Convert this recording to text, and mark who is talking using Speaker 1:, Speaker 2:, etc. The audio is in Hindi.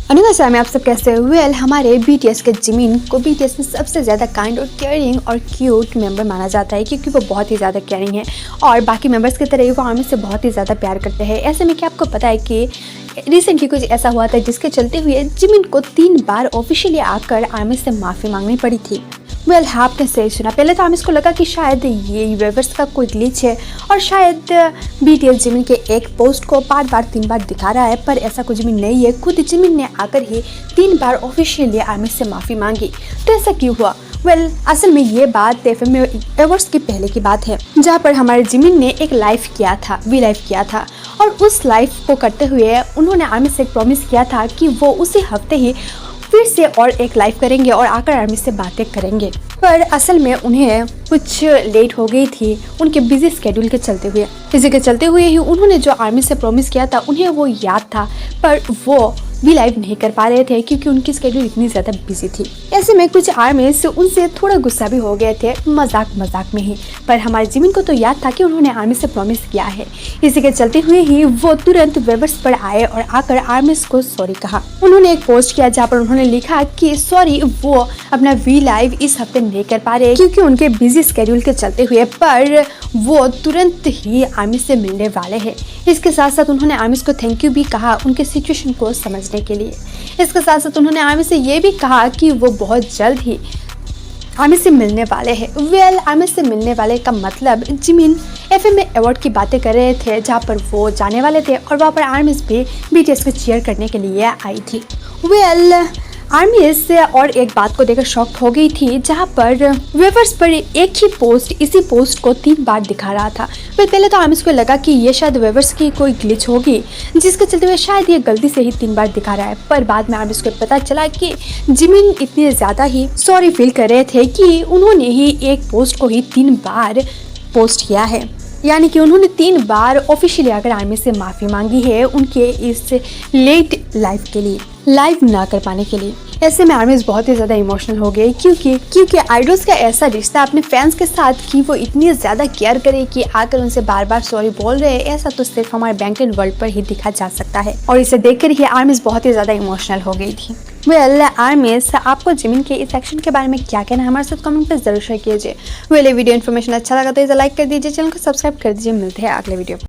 Speaker 1: अनुगा मैं आप सब कैसे वेल हमारे BTS के जिमिन को BTS में सबसे ज़्यादा काइंड और केयरिंग और क्यूट मेंबर माना जाता है क्योंकि वो बहुत ही ज़्यादा केयरिंग है और बाकी मेंबर्स की तरह ही वो आर्मी से बहुत ही ज़्यादा प्यार करते हैं। ऐसे में क्या आपको पता है कि रिसेंटली कुछ ऐसा हुआ था जिसके चलते हुए जिमिन को 3 बार ऑफिशियली आकर आर्मी से माफ़ी मांगनी पड़ी थी। वेल आपने सही सुना। पहले तो आर्मी को लगा कि शायद ये यूनिवर्स का कोई ग्लिच है और शायद BTS जिमिन के एक पोस्ट को बार 3 बार दिखा रहा है, पर ऐसा कुछ भी नहीं है। खुद जिमिन ने आकर ही 3 बार ऑफिशियली आर्मी से माफ़ी मांगी। तो ऐसा क्यों हुआ? वेल असल में ये बात FM अवार्ड्स की पहले की बात है जहाँ पर हमारे जिमिन ने एक लाइव किया था, वी लाइव किया था और उस लाइव को करते हुए उन्होंने आर्मी से एक प्रॉमिस किया था कि वो उसी हफ्ते ही फिर से और एक लाइव करेंगे और आकर आर्मी से बातें करेंगे। पर असल में उन्हें कुछ लेट हो गई थी उनके बिजी स्केड्यूल के चलते हुए। इसी के चलते हुए ही उन्होंने जो आर्मी से प्रॉमिस किया था उन्हें वो याद था, पर वो भी लाइव नहीं कर पा रहे थे क्योंकि उनकी स्केड्यूल इतनी ज़्यादा बिजी थी। ऐसे में कुछ आर्मी से उनसे थोड़ा गुस्सा भी हो गए थे मजाक में ही, पर हमारे जिमिन को तो याद था कि उन्होंने आर्मी से प्रॉमिस किया है। इसी के चलते हुए ही वो तुरंत वेबर्स पर आए और आकर आर्मी को सॉरी कहा। उन्होंने एक पोस्ट किया जहाँ पर उन्होंने लिखा कि सॉरी वो अपना वी लाइव इस हफ्ते नहीं कर पा रहे क्योंकि उनके बिजी स्केड्यूल के चलते हुए, पर वो तुरंत ही आर्मी से मिलने वाले हैं। इसके साथ साथ उन्होंने आर्मी को थैंक यू भी कहा उनके सिचुएशन को समझने के लिए। इसके साथ साथ उन्होंने आर्मी से ये भी कहा कि वो बहुत जल्द ही आर्मी से मिलने वाले हैं। वेल आर्मी से मिलने वाले का मतलब जिमिन FM अवार्ड की बातें कर रहे थे जहाँ पर वो जाने वाले थे और वहाँ पर आर्मी पे BTS को चीयर करने के लिए आई थी। वेल आर्मी इससे और एक बात को देखकर शॉक हो गई थी जहाँ पर वेवर्स पर एक ही पोस्ट इसी पोस्ट को 3 बार दिखा रहा था। पहले तो आर्मी को लगा कि ये शायद वेवर्स की कोई ग्लिच होगी जिसके चलते हुए शायद ये गलती से ही 3 बार दिखा रहा है, पर बाद में आर्मी को पता चला कि जिमिन इतने ज़्यादा ही सॉरी फील कर रहे थे कि उन्होंने ही एक पोस्ट को ही 3 बार पोस्ट किया है, यानी कि उन्होंने 3 बार ऑफिशियली आकर आर्मी से माफ़ी मांगी है उनके इस लेट लाइव के लिए, लाइव ना कर पाने के लिए। ऐसे में आर्मी बहुत ही ज़्यादा इमोशनल हो गई क्योंकि आइडल्स का ऐसा रिश्ता अपने फैंस के साथ कि वो इतनी ज़्यादा केयर करे कि आकर उनसे बार सॉरी बोल रहे हैं, ऐसा तो सिर्फ हमारे बैंकन वर्ल्ड पर ही दिखा जा सकता है। और इसे देखकर ही आर्मी बहुत ही ज़्यादा इमोशनल हो गई थी। वेल आर्मी आपको जिमिन के इस एक्शन के बारे में क्या कहना है हमारे साथ कमेंट पर जरूर शेयर कीजिए। वेल वीडियो इन्फॉर्मेशन अच्छा लगा तो इसे लाइक कर दीजिए, चैनल को सब्सक्राइब कर दीजिए। मिलते हैं अगले वीडियो।